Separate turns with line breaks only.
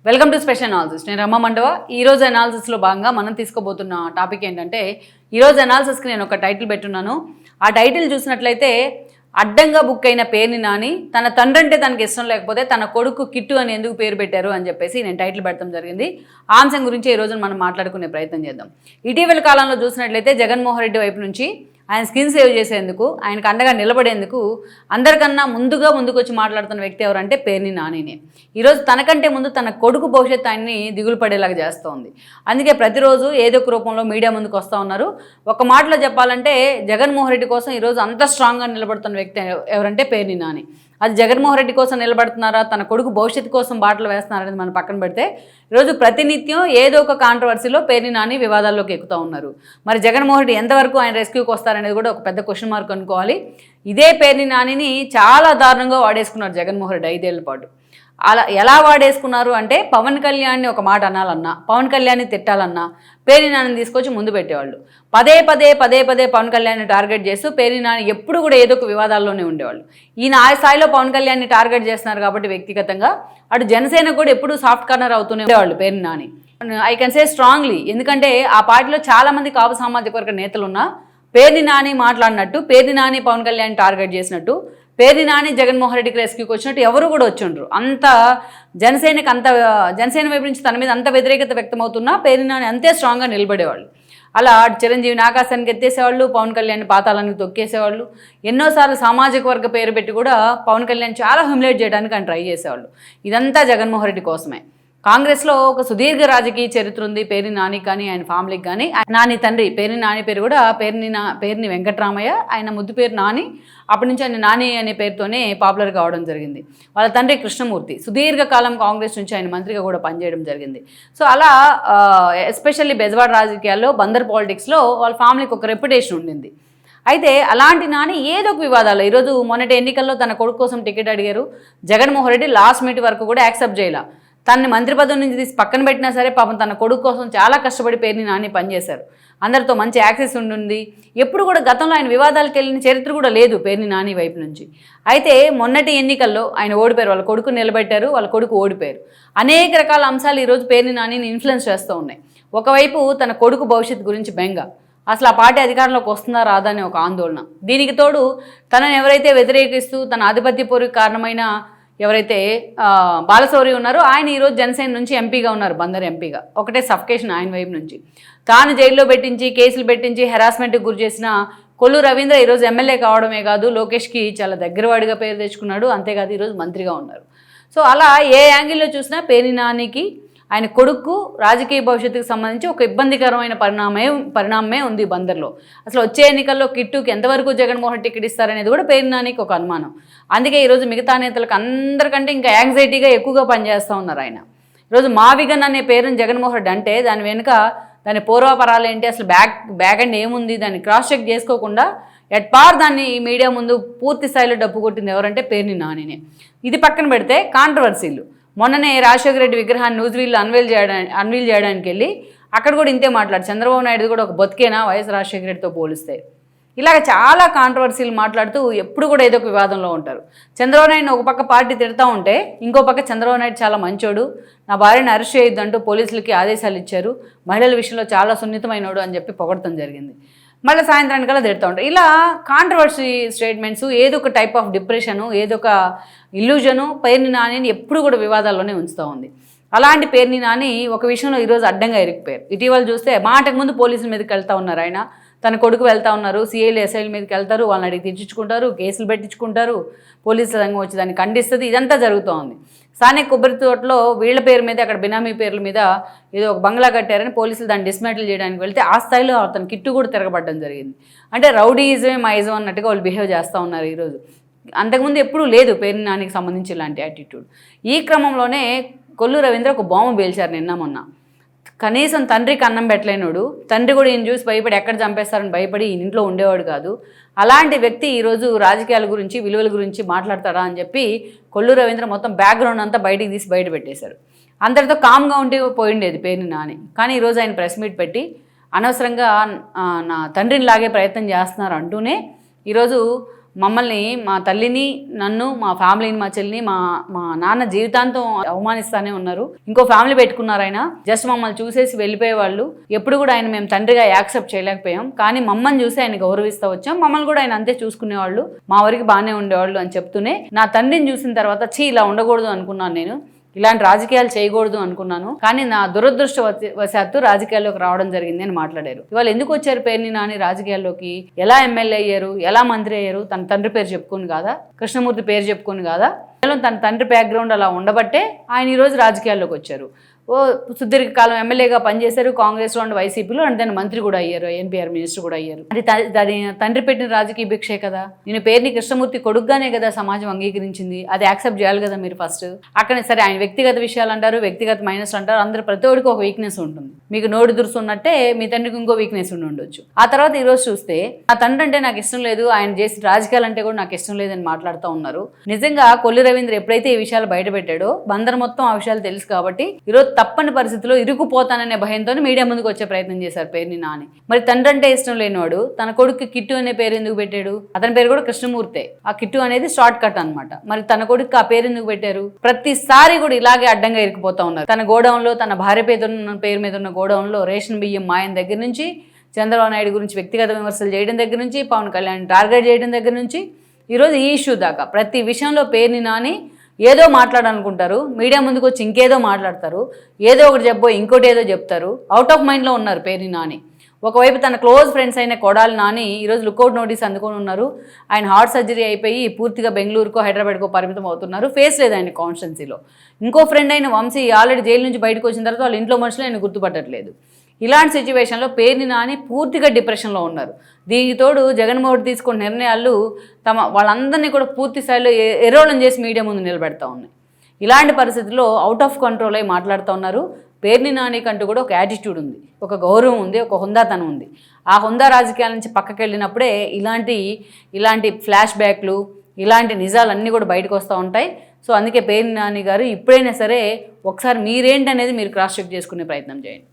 Welcome to special analysis. నేను రమ్మ మండవ. ఈరోజు అనాలిసిస్లో భాగంగా మనం తీసుకోబోతున్న టాపిక్ ఏంటంటే, ఈరోజు అనాలిసిస్కి నేను ఒక టైటిల్ పెట్టున్నాను. ఆ టైటిల్ చూసినట్లయితే, అడ్డంగా బుక్ అయిన పేరుని నాని తన తండ్రి అంటే తనకి ఇష్టం లేకపోతే తన కొడుకు కిట్టు అని ఎందుకు పేరు పెట్టారు అని చెప్పేసి నేను టైటిల్ పెట్టడం జరిగింది. ఆ అంశం గురించి ఈరోజు మనం మాట్లాడుకునే ప్రయత్నం చేద్దాం. ఇటీవల కాలంలో చూసినట్లయితే జగన్మోహన్ రెడ్డి వైపు నుంచి ఆయన స్కిన్ సేవ్ చేసేందుకు, ఆయనకు అండగా నిలబడేందుకు అందరికన్నా ముందుకు వచ్చి మాట్లాడుతున్న వ్యక్తి ఎవరంటే పేర్ని నానినే. ఈరోజు తనకంటే ముందు తన కొడుకు భవిష్యత్తు ఆయన్ని దిగులు పడేలాగా చేస్తోంది. అందుకే ప్రతిరోజు ఏదో ఒక రూపంలో మీడియా ముందుకు వస్తూ ఉన్నారు. ఒక మాటలో చెప్పాలంటే జగన్మోహన్ రెడ్డి కోసం ఈరోజు అంత స్ట్రాంగ్గా నిలబడుతున్న వ్యక్తి ఎవరంటే పేర్ని నాని. అది జగన్మోహన్ రెడ్డి కోసం నిలబడుతున్నారా, తన కొడుకు భవిష్యత్తు కోసం బాటలు వేస్తున్నారనేది మనం పక్కన పెడితే, ఈరోజు ప్రతినిత్యం ఏదో ఒక కాంట్రవర్సీలో పేర్ని నాని వివాదాల్లోకి ఎక్కుతూ ఉన్నారు. మరి జగన్మోహన్ రెడ్డి ఎంతవరకు ఆయన రెస్క్యూకి వస్తారనేది కూడా ఒక పెద్ద క్వశ్చన్ మార్క్ అనుకోవాలి. ఇదే పేర్ని నానిని చాలా దారుణంగా వాడేసుకున్నారు జగన్మోహన్ రెడ్డి 5 ఏళ్ల పాటు. అలా ఎలా వాడేసుకున్నారు అంటే, పవన్ కళ్యాణ్ని ఒక మాట అనాలన్నా, పవన్ కళ్యాణ్ని తిట్టాలన్నా పేర్ని నానిని తీసుకొచ్చి ముందు పెట్టేవాళ్ళు. పదే పదే పవన్ కళ్యాణ్ని టార్గెట్ చేస్తూ పేర్ని నాని ఎప్పుడు కూడా ఏదో ఒక వివాదాల్లోనే ఉండేవాళ్ళు. ఈయన ఆ స్థాయిలో పవన్ కళ్యాణ్ని టార్గెట్ చేస్తున్నారు కాబట్టి వ్యక్తిగతంగా అటు జనసేన కూడా ఎప్పుడు సాఫ్ట్ కార్నర్ అవుతూనే ఉండేవాళ్ళు Perni Nani. I can say strongly, ఎందుకంటే ఆ పార్టీలో చాలామంది కాపు సామాజిక వర్గ నేతలున్నా పేర్ని నాని మాట్లాడినట్టు, పేర్ని నాని పవన్ కళ్యాణ్ టార్గెట్ చేసినట్టు, పేర్ని నాని జగన్మోహన్ రెడ్డికి రెస్క్యూకి వచ్చినట్టు ఎవరు కూడా వచ్చిండ్రు. అంత జనసేన వైపు నుంచి తన మీద అంత వ్యతిరేకత వ్యక్తమవుతున్నా పేర్ని నాని అంతే స్ట్రాంగ్గా నిలబడేవాళ్ళు. అలా చిరంజీవిని ఆకాశానికి ఎత్తేసేవాళ్ళు, పవన్ కళ్యాణ్ పాతాళానికి తొక్కేసేవాళ్ళు. ఎన్నోసార్లు సామాజిక వర్గ పేరు పెట్టి కూడా పవన్ కళ్యాణ్ చాలా హ్యూమిలేట్ చేయడానికి ఆయన ట్రై చేసేవాళ్ళు. ఇదంతా జగన్మోహన్ రెడ్డి కోసమే. కాంగ్రెస్లో ఒక సుదీర్ఘ రాజకీయ చరిత్ర ఉంది పేర్ని నాని కానీ, ఆయన ఫ్యామిలీకి కానీ. నాని తండ్రి పేర్ని నాని పేరు కూడా పేర్ని వెంకటరామయ్య, ఆయన ముద్దు పేరు నాని. అప్పటి నుంచి ఆయన నాని అనే పేరుతోనే పాపులర్ కావడం జరిగింది. వాళ్ళ తండ్రి కృష్ణమూర్తి సుదీర్ఘకాలం కాంగ్రెస్ నుంచి ఆయన మంత్రిగా కూడా పనిచేయడం జరిగింది. సో అలా ఎస్పెషల్లీ బెజవాడ రాజకీయాల్లో, బందర్ పాలిటిక్స్లో వాళ్ళ ఫ్యామిలీకి ఒక రెప్యుటేషన్ ఉండింది. అయితే అలాంటి నాని ఏదో ఒక వివాదాలు, ఈరోజు మొన్నటి ఎన్నికల్లో తన కొడుకు కోసం టికెట్ అడిగారు. జగన్మోహన్ రెడ్డి లాస్ట్ మినిట్ వరకు కూడా యాక్సెప్ట్ చేయాల. తనని మంత్రి పదవి నుంచి తీసి పక్కన పెట్టినా సరే పాపం తన కొడుకు కోసం చాలా కష్టపడి పేర్ని నాని పనిచేశారు. అందరితో మంచి యాక్సెస్ ఉండింది. ఎప్పుడు కూడా గతంలో ఆయన వివాదాలకు వెళ్ళిన చరిత్ర కూడా లేదు పేర్ని నాని వైపు నుంచి. అయితే మొన్నటి ఎన్నికల్లో ఆయన ఓడిపోయారు, వాళ్ళ కొడుకు నిలబెట్టారు, వాళ్ళ కొడుకు ఓడిపోయారు. అనేక రకాల అంశాలు ఈరోజు పేర్ని నానిని ఇన్ఫ్లుయెన్స్ చేస్తూ ఉన్నాయి. ఒకవైపు తన కొడుకు భవిష్యత్తు గురించి బెంగ, అసలు ఆ పార్టీ అధికారంలోకి వస్తుందా రాదా అనే ఒక ఆందోళన. దీనికి తోడు తనని ఎవరైతే వ్యతిరేకిస్తూ తన ఆధిపత్య పోరుకు కారణమైన ఎవరైతే బాలశౌరి ఉన్నారో ఆయన ఈరోజు జనసేన నుంచి ఎంపీగా ఉన్నారు, బందర్ ఎంపీగా. ఒకటే సఫికేషన్ ఆయన వైపు నుంచి. తాను జైల్లో పెట్టించి, కేసులు పెట్టించి, హెరాస్మెంట్కి గురి చేసిన కొల్లు రవీంద్ర ఈరోజు ఎమ్మెల్యే కావడమే కాదు, లోకేష్కి చాలా దగ్గరవాడిగా పేరు తెచ్చుకున్నాడు. అంతేకాదు ఈరోజు మంత్రిగా ఉన్నారు. సో అలా ఏ యాంగిల్లో చూసినా పేర్ని నానికి ఆయన కొడుకు రాజకీయ భవిష్యత్తుకు సంబంధించి ఒక ఇబ్బందికరమైన పరిణామమే ఉంది బందర్లో. అసలు వచ్చే ఎన్నికల్లో కిట్టుకి ఎంతవరకు జగన్మోహన్ టికెట్ ఇస్తారనేది కూడా పేర్ని నానికి ఒక అనుమానం. అందుకే ఈరోజు మిగతా నేతలకు అందరికంటే ఇంకా యాంగ్జైటీగా ఎక్కువగా పనిచేస్తూ ఉన్నారు ఆయన. ఈరోజు మావిగన్ అనే పేరుని జగన్మోహన్ రెడ్డి అంటే దాని వెనుక దాని పూర్వాపరాలు ఏంటి, అసలు బ్యాక్ అండ్ ఏముంది, దాన్ని క్రాస్ చెక్ చేసుకోకుండా దాన్ని మీడియా ముందు పూర్తి స్థాయిలో డప్పు కొట్టింది ఎవరంటే పేర్ని నానినే. ఇది పక్కన పెడితే కాంట్రవర్సీలు, మొన్ననే రాజశేఖర రెడ్డి విగ్రహాన్ని న్యూజివీల్లో అన్వీల్ చేయడానికి వెళ్ళి అక్కడ కూడా ఇంతే మాట్లాడు. చంద్రబాబు నాయుడు కూడా ఒక బతికేనా వైఎస్ రాజశేఖర రెడ్డితో పోలిస్తే. ఇలాగ చాలా కాంట్రవర్సీలు మాట్లాడుతూ ఎప్పుడు కూడా ఏదో ఒక వివాదంలో ఉంటారు. చంద్రబాబు నాయుడు ఒక పక్క పార్టీ తిడతా ఉంటే ఇంకో పక్క చంద్రబాబు నాయుడు చాలా మంచోడు, నా భార్యను అరెస్ట్ చేయొద్దంటూ పోలీసులకి ఆదేశాలు ఇచ్చారు, మహిళల విషయంలో చాలా సున్నితమైనోడు అని చెప్పి పొగడటం జరిగింది. మళ్ళీ సాయంత్రానికల్లా తిడతా ఉంటారు. ఇలా కాంట్రవర్సీ స్టేట్మెంట్స్, ఏదో ఒక టైప్ ఆఫ్ డిప్రెషను, ఏదో ఒక ఇల్యూజను పేర్ని నానిని ఎప్పుడు కూడా వివాదాల్లోనే ఉంచుతూ ఉంది. అలాంటి పేర్ని నాని ఒక విషయంలో ఈరోజు అడ్డంగా ఇరికిపోయారు. ఇటీవల చూస్తే మాటకు ముందు పోలీసుల మీదకి వెళ్తూ ఉన్నారు. ఆయన తన కొడుకు వెళ్తూ ఉన్నారు, సిఐలు ఎస్ఐల మీదకి వెళ్తారు, వాళ్ళని అడిగి తెచ్చుకుంటారు, కేసులు పెట్టించుకుంటారు, పోలీసుల సంఘం వచ్చి దాన్ని ఖండిస్తుంది. ఇదంతా జరుగుతూ ఉంది. స్థానిక కొబ్బరి తోటలో వీళ్ళ పేరు మీద, అక్కడ బినామీ పేర్ల మీద ఏదో ఒక బంగ్లా కట్టారని పోలీసులు దాన్ని డిస్మాంటిల్ చేయడానికి వెళ్తే ఆ స్థాయిలో అతను కిట్టు కూడా తిరగబడడం జరిగింది. అంటే రౌడీయిజమే మైజం అన్నట్టుగా వాళ్ళు బిహేవ్ చేస్తూ ఉన్నారు ఈరోజు. అంతకుముందు ఎప్పుడూ లేదు పేర్ని నానికి సంబంధించి ఇలాంటి యాటిట్యూడ్. ఈ క్రమంలోనే కొల్లు రవీంద్ర ఒక బాంబు పేల్చారు నిన్న మొన్న. కనీసం తండ్రికి అన్నం పెట్టలేనోడు, తండ్రి కూడా ఈయన చూసి భయపడి ఎక్కడ చంపేస్తారని భయపడి ఈయన ఇంట్లో ఉండేవాడు కాదు. అలాంటి వ్యక్తి ఈరోజు రాజకీయాల గురించి, విలువల గురించి మాట్లాడతాడా అని చెప్పి కొల్లు రవీంద్ర మొత్తం బ్యాక్గ్రౌండ్ అంతా బయటికి తీసి బయట పెట్టేశారు. అందరితో కామ్గా ఉంటే పోయిండేది పేర్ని నాని. కానీ ఈరోజు ఆయన ప్రెస్ మీట్ పెట్టి అనవసరంగా నా తండ్రిని లాగే ప్రయత్నం చేస్తున్నారు అంటూనే ఈరోజు మమ్మల్ని, మా తల్లిని, నన్ను, మా ఫ్యామిలీని, మా చెల్లిని, మా నాన్న జీవితాంతం అవమానిస్తానే ఉన్నారు. ఇంకో ఫ్యామిలీ పెట్టుకున్నారు ఆయన. జస్ట్ మమ్మల్ని చూసేసి వెళ్ళిపోయేవాళ్ళు. ఎప్పుడు కూడా ఆయన మేము తండ్రిగా యాక్సెప్ట్ చేయలేకపోయాం. కానీ మమ్మల్ని చూసి ఆయన గౌరవిస్తూ వచ్చాం. మమ్మల్ని కూడా ఆయన అంతే చూసుకునేవాళ్ళు, మా వరకు బాగానే ఉండేవాళ్ళు అని చెప్తూనే నా తండ్రిని చూసిన తర్వాత ఇలా ఉండకూడదు అనుకున్నాను. నేను ఇలాంటి రాజకీయాలు చేయకూడదు అనుకున్నాను. కానీ నా దురదృష్టవశాత్తు రాజకీయాల్లోకి రావడం జరిగింది అని మాట్లాడారు. ఇవాళ ఎందుకు వచ్చారు పేర్ని నాని రాజకీయాల్లోకి? ఎలా ఎమ్మెల్యే అయ్యారు, ఎలా మంత్రి అయ్యారు? తన తండ్రి పేరు చెప్పుకొని కాదా, కృష్ణమూర్తి పేరు చెప్పుకొని కాదా? తన తండ్రి బ్యాక్గ్రౌండ్ అలా ఉండబట్టే ఆయన ఈరోజు రాజకీయాల్లోకి వచ్చారు. సుదీర్ఘకాలం ఎమ్మెల్యేగా పనిచేశారు కాంగ్రెస్లో అండ్ వైసీపీలో, అండ్ దాని మంత్రి కూడా అయ్యారు, ఎన్టీఆర్ మినిస్టర్ కూడా అయ్యారు. అది దాని తండ్రి పెట్టిన రాజకీయ భిక్షే కదా. నేను పేరుని కృష్ణమూర్తి కొడుకుగానే కదా సమాజం అంగీకరించింది. అది యాక్సెప్ట్ చేయాలి కదా మీరు ఫస్ట్. అక్కడ సరే ఆయన వ్యక్తిగత విషయాలు అంటారు, వ్యక్తిగత మైనస్ అంటారు. అందరు ప్రతి ఒక్కడికి ఒక వీక్నెస్ ఉంటుంది. మీకు నోటి దురుసు ఉన్నట్టే మీ తండ్రికి ఇంకో వీక్నెస్ ఉండి ఉండొచ్చు. ఆ తర్వాత ఈరోజు చూస్తే ఆ తండ్రి అంటే నాకు ఇష్టం లేదు, ఆయన చేసిన రాజకీయాలు అంటే కూడా నాకు ఇష్టం లేదని మాట్లాడుతూ ఉన్నారు. నిజంగా కొల్లి రవీంద్ర ఎప్పుడైతే ఈ విషయాలు బయట పెట్టాడో బందర్ మొత్తం ఆ విషయాలు తెలుసు కాబట్టి ఈరోజు తప్పని పరిస్థితిలో ఇరుకుపోతాననే భయంతో మీడియా ముందుకు వచ్చే ప్రయత్నం చేశారు పేరుని నాని. మరి తండ్రి అంటే ఇష్టం లేనివాడు తన కొడుకు కిట్టు అనే పేరు ఎందుకు పెట్టాడు? అతని పేరు కూడా కృష్ణమూర్తే. ఆ కిట్టు అనేది షార్ట్ కట్ అనమాట. మరి తన కొడుకు ఆ పేరు ఎందుకు పెట్టారు? ప్రతిసారి కూడా ఇలాగే అడ్డంగా ఇరుకుపోతా ఉన్నారు. తన గోడౌన్లో, తన భార్య పేరు మీద ఉన్న గోడౌన్లో రేషన్ బియ్యం మాయం దగ్గర నుంచి, చంద్రబాబు నాయుడు గురించి వ్యక్తిగత విమర్శలు చేయడం దగ్గర నుంచి, పవన్ కళ్యాణ్ టార్గెట్ చేయడం దగ్గర నుంచి ఈరోజు ఈ ఇష్యూ దాకా ప్రతి విషయంలో పేరుని నాని ఏదో మాట్లాడాలనుకుంటారు, మీడియా ముందుకు వచ్చి ఇంకేదో మాట్లాడతారు, ఏదో ఒకటి చెప్పో ఇంకోటి ఏదో చెప్తారు. అవుట్ ఆఫ్ మైండ్లో ఉన్నారు పేరుని నాని. ఒకవైపు తన క్లోజ్ ఫ్రెండ్స్ అయిన కొడాలి నాని ఈరోజు లుకౌట్ నోటీస్ అందుకొని ఉన్నారు. ఆయన హార్ట్ సర్జరీ అయిపోయి పూర్తిగా బెంగళూరుకో హైదరాబాద్కో పరిమితం అవుతున్నారు. ఫేస్ లేదు ఆయన కాన్స్టిట్యున్సీలో. ఇంకో ఫ్రెండ్ అయిన వంశీ ఆల్రెడీ జైలు నుంచి బయటకు వచ్చిన తర్వాత వాళ్ళ ఇంట్లో మనుషులు ఆయన గుర్తుపట్టట్లేదు. ఇలాంటి సిచ్యువేషన్లో పేరుని నాని పూర్తిగా డిప్రెషన్లో ఉన్నారు. దీనికి తోడు జగన్మోహన్ తీసుకున్న నిర్ణయాలు వాళ్ళందరినీ కూడా పూర్తి స్థాయిలో ఎరోళం చేసి మీడియా ముందు నిలబెడతా ఉన్నాయి. ఇలాంటి పరిస్థితుల్లో అవుట్ ఆఫ్ కంట్రోల్ అయి మాట్లాడుతూ ఉన్నారు. పేరుని నానికంటూ కూడా ఒక యాటిట్యూడ్ ఉంది, ఒక గౌరవం ఉంది, ఒక హుందాతనం ఉంది. ఆ హుందా రాజకీయాల నుంచి పక్కకి వెళ్ళినప్పుడే ఇలాంటి ఫ్లాష్ బ్యాక్లు, ఇలాంటి నిజాలన్నీ కూడా బయటకు వస్తూ ఉంటాయి. సో అందుకే పేరుని నాని గారు ఇప్పుడైనా సరే ఒకసారి మీరేంటనేది మీరు క్రాస్ చెక్ చేసుకునే ప్రయత్నం చేయండి.